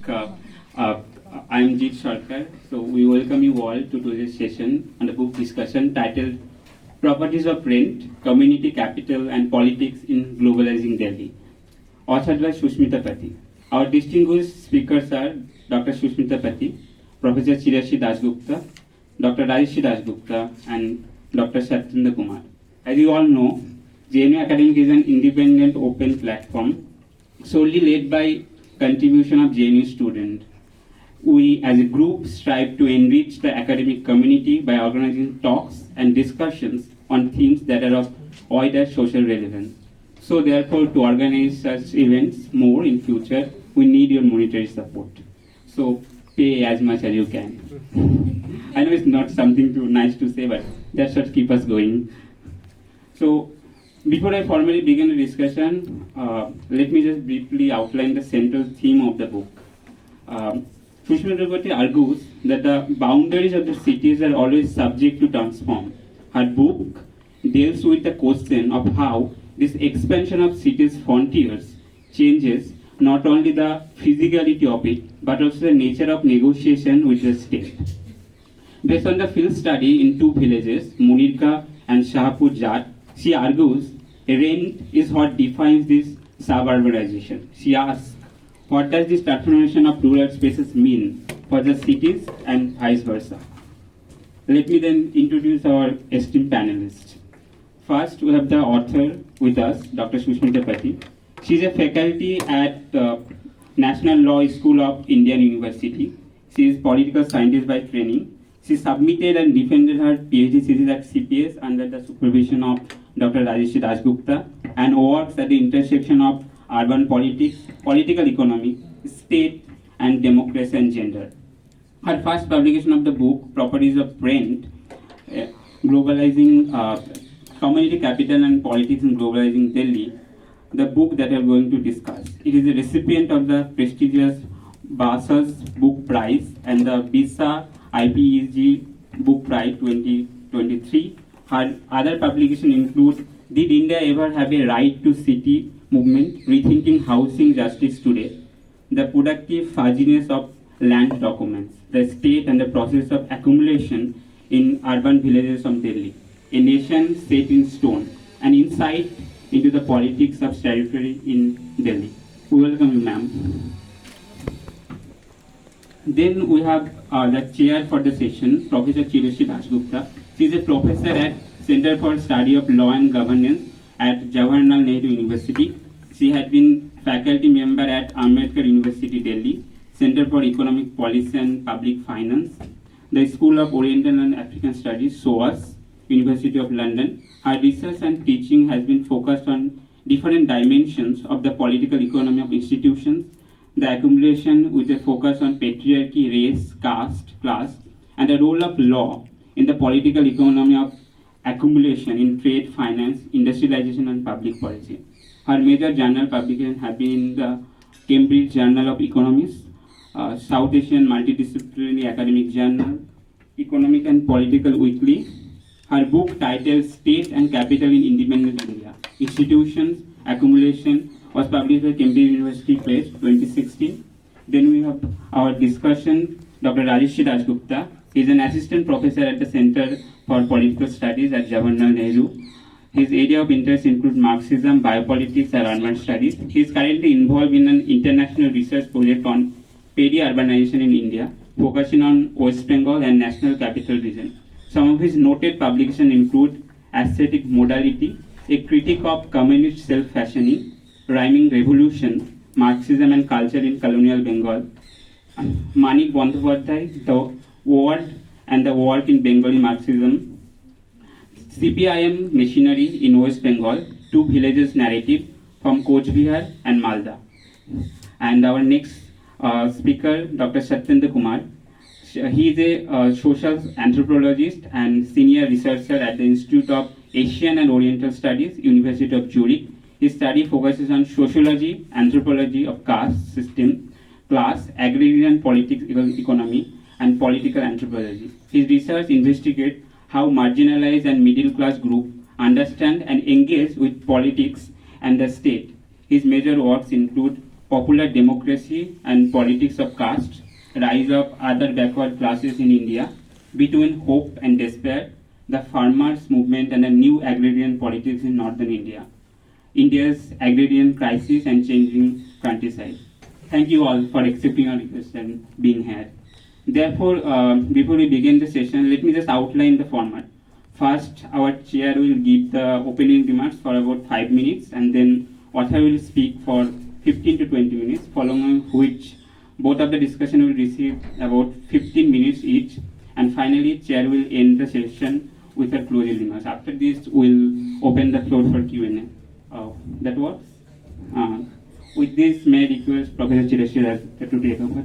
uh, I'm Jeet Sarkar. So we welcome you all to today's session on the book discussion titled Properties of Rent, Community Capital and Politics in Globalizing Delhi, authored by Sushmita Pati. Our distinguished speakers are Dr. Sushmita Pati, Professor Chirashi Dasgupta, Dr. Rajeshi Dasgupta, and Dr. Satyendra Kumar. As you all know, JNU Academic is an independent open platform solely led by contribution of JNU students. We as a group strive to enrich the academic community by organizing talks and discussions on themes that are of wider social relevance. So therefore, to organize such events more in future, we need your monetary support. So pay as much as you can. I know it's not something too nice to say, but that should keep us going. So before I formally begin the discussion, let me just briefly outline the central theme of the book. Sushmita Pati argues that the boundaries of the cities are always subject to transform. Her book deals with the question of how this expansion of cities' frontiers changes not only the physicality of it, but also the nature of negotiation with the state. Based on the field study in two villages, Munirka and Shahpur Jat, she argues rent is what defines this suburbanization. She asks, what does this transformation of rural spaces mean for the cities and vice versa? Let me then introduce our esteemed panelists. First, we have the author with us, Dr. Sushmita Pati. She is a faculty at the National Law School of Indian University. She is political scientist by training. She submitted and defended her PhD thesis at CPS under the supervision of Dr. Rajeshi Dasgupta and works at the intersection of urban politics, political economy, state and democracy and gender. Her first publication of the book, Properties of Rent, Globalizing Community Capital and Politics in Globalizing Delhi, the book that we are going to discuss. It is a recipient of the prestigious Basas Book Prize and the BISA IPEG Book Prize 2023. Her other publications include Did India Ever Have a Right to City Movement, Rethinking Housing Justice Today, The Productive Fuzziness of Land Documents, The State and the Process of Accumulation in Urban Villages of Delhi, A Nation Set in Stone, an insight into the politics of territory in Delhi. We welcome you, ma'am. Then we have the chair for the session, Professor Chirashi Dasgupta. She is a professor at Center for Study of Law and Governance at Jawaharlal Nehru University. She had been faculty member at Ambedkar University, Delhi, Center for Economic Policy and Public Finance, the School of Oriental and African Studies, SOAS, University of London. Her research and teaching has been focused on different dimensions of the political economy of institutions, the accumulation with a focus on patriarchy, race, caste, class, and the role of law in the political economy of accumulation in trade, finance, industrialization, and public policy. Her major journal publications have been in the Cambridge Journal of Economics, South Asian Multidisciplinary Academic Journal, Economic and Political Weekly. Her book titled State and Capital in Independent India, Institutions, Accumulation was published by Cambridge University Press 2016. Then we have our discussion, Dr. Rajeshi Dasgupta. He is an assistant professor at the Center for Political Studies at Jawaharlal Nehru. His area of interest includes Marxism, biopolitics, and urban studies. He is currently involved in an international research project on peri-urbanization in India, focusing on West Bengal and National Capital Region. Some of his noted publications include Aesthetic Modality, a critique of communist self-fashioning, Rhyming Revolution, Marxism and Culture in Colonial Bengal, Manik Bandyopadhyay, The World and the Work in Bengali Marxism, CPIM Machinery in West Bengal, Two Villages Narrative from Coach Bihar and Malda. And our next speaker, Dr. Satyendra Kumar. He is a social anthropologist and senior researcher at the Institute of Asian and Oriental Studies, University of Zurich. His study focuses on sociology, anthropology of caste system, class, agrarian politics, economy, and political anthropology. His research investigates how marginalized and middle-class groups understand and engage with politics and the state. His major works include popular democracy and politics of caste, rise of other backward classes in India, between hope and despair, the farmers' movement and a new agrarian politics in northern India, India's agrarian crisis and changing countryside. Thank you all for accepting our request and being here. Therefore, before we begin the session, let me just outline the format. First, our chair will give the opening remarks for about 5 minutes, and then author will speak for 15 to 20 minutes, following which both of the discussion will receive about 15 minutes each, and finally, chair will end the session with a closing remarks. After this, we'll open the floor for Q&A. That works? With this, may I request Professor Chirashir to take over.